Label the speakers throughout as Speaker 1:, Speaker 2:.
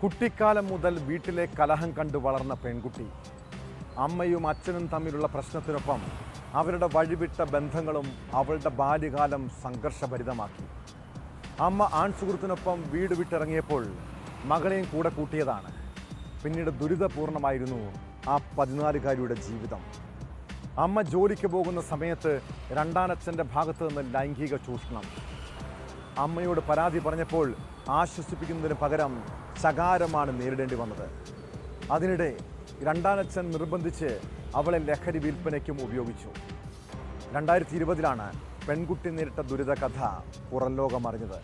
Speaker 1: കുട്ടിക്കാലം മുതൽ വീട്ടിലെ കലഹം കണ്ടു വളർന്ന പെൺകുട്ടി അമ്മയും അച്ഛനും തമ്മിലുള്ള പ്രശ്നത്തിനൊപ്പം അവരുടെ വഴിവിട്ട ബന്ധങ്ങളും അവളുടെ ബാല്യകാലം സംഘർഷഭരിതമാക്കി. അമ്മ ആൺസുഹൃത്തിനൊപ്പം വീട് വിട്ടിറങ്ങിയപ്പോൾ മകളെയും കൂടെ കൂട്ടിയതാണ്. പിന്നീട് ദുരിതപൂർണമായിരുന്നു ആ 14-കാരിയുടെ ജീവിതം. അമ്മ ജോലിക്ക് പോകുന്ന സമയത്ത് രണ്ടാനച്ഛൻ്റെ ഭാഗത്തു നിന്ന് ലൈംഗിക ചൂഷണം. അമ്മയോട് പരാതി പറഞ്ഞപ്പോൾ ആശ്വസിപ്പിക്കുന്നതിന് പകരം ശകാരമാണ് നേരിടേണ്ടി വന്നത്. അതിനിടെ രണ്ടാനച്ഛൻ നിർബന്ധിച്ച് അവളെ ലഹരി വിൽപ്പനയ്ക്കും ഉപയോഗിച്ചു. 2020 പെൺകുട്ടി നേരിട്ട ദുരിതകഥ പുറംലോകമറിഞ്ഞത്.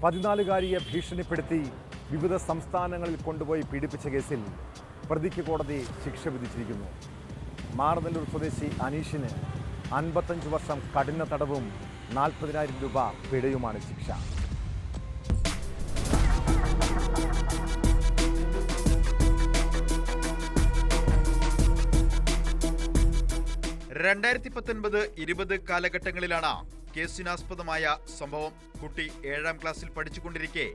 Speaker 1: 14-കാരിയെ ഭീഷണിപ്പെടുത്തി വിവിധ സംസ്ഥാനങ്ങളിൽ കൊണ്ടുപോയി പീഡിപ്പിച്ച കേസിൽ പ്രതിക്ക് കോടതി ശിക്ഷ വിധിച്ചിരിക്കുന്നു. മാറനല്ലൂർ സ്വദേശി അനീഷിന് 55 വർഷം കഠിന തടവും 40,000 രൂപ പിഴയുമാണ് ശിക്ഷ.
Speaker 2: (2019-20 കാലഘട്ടങ്ങളിലാണ് കേസിനാസ്പദമായ സംഭവം. കുട്ടി 7ാം ക്ലാസ്സിൽ പഠിച്ചുകൊണ്ടിരിക്കെ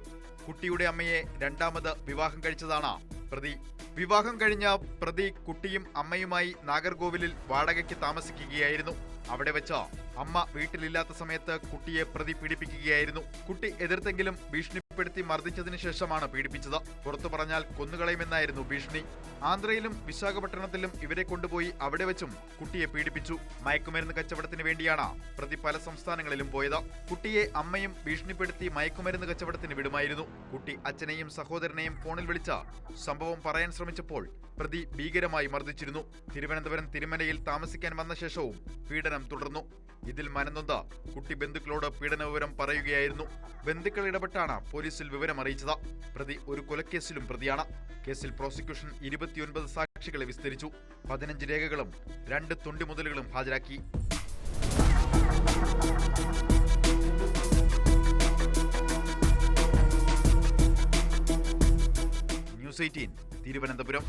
Speaker 2: കുട്ടിയുടെ അമ്മയെ രണ്ടാമത് വിവാഹം കഴിച്ചതാണ് പ്രതി. വിവാഹം കഴിഞ്ഞ പ്രതി കുട്ടിയും അമ്മയുമായി നാഗർകോവിലിൽ വാടകയ്ക്ക് താമസിക്കുകയായിരുന്നു. അവിടെ വെച്ച് അമ്മ വീട്ടിലില്ലാത്ത സമയത്ത് കുട്ടിയെ പ്രതി പീഡിപ്പിക്കുകയായിരുന്നു. കുട്ടി എതിർത്തെങ്കിലും ഭീഷണിപ്പെടുത്തി മർദ്ദിച്ചതിന് ശേഷമാണ് പീഡിപ്പിച്ചത്. പുറത്തു പറഞ്ഞാൽ കൊന്നുകളയുമെന്നായിരുന്നു ഭീഷണി. ആന്ധ്രയിലും വിശാഖപട്ടണത്തിലും ഇവരെ കൊണ്ടുപോയി അവിടെ വെച്ചും കുട്ടിയെ പീഡിപ്പിച്ചു. മയക്കുമരുന്ന് കച്ചവടത്തിന് വേണ്ടിയാണ് പ്രതി പല സംസ്ഥാനങ്ങളിലും പോയത്. കുട്ടിയെ അമ്മയും ഭീഷണിപ്പെടുത്തി മയക്കുമരുന്ന് കച്ചവടത്തിന് വിടുമായിരുന്നു. കുട്ടി അച്ഛനെയും സഹോദരനെയും ഫോണിൽ വിളിച്ച് സംഭവം പറയാൻ ശ്രമിച്ചപ്പോൾ പ്രതി ഭീകരമായി മർദ്ദിച്ചിരുന്നു. തിരുവനന്തപുരം തിരുമലയിൽ താമസിക്കാൻ വന്ന ശേഷവും പീഡനം തുടർന്നു. ഇതിൽ മനംനൊന്ത് കുട്ടി ബന്ധുക്കളോട് പീഡന വിവരം പറയുകയായിരുന്നു. ബന്ധുക്കൾ ഇടപെട്ടാണ് പോലീസിൽ വിവരം അറിയിച്ചത്. പ്രതി ഒരു കൊലക്കേസിലും പ്രതിയാണ്. കേസിൽ പ്രോസിക്യൂഷൻ 29 സാക്ഷികളെ വിസ്തരിച്ചു. 15 രേഖകളും 2 തൊണ്ടിമുതലുകളും ഹാജരാക്കി. ന്യൂസ് 18 തിരുവനന്തപുരം.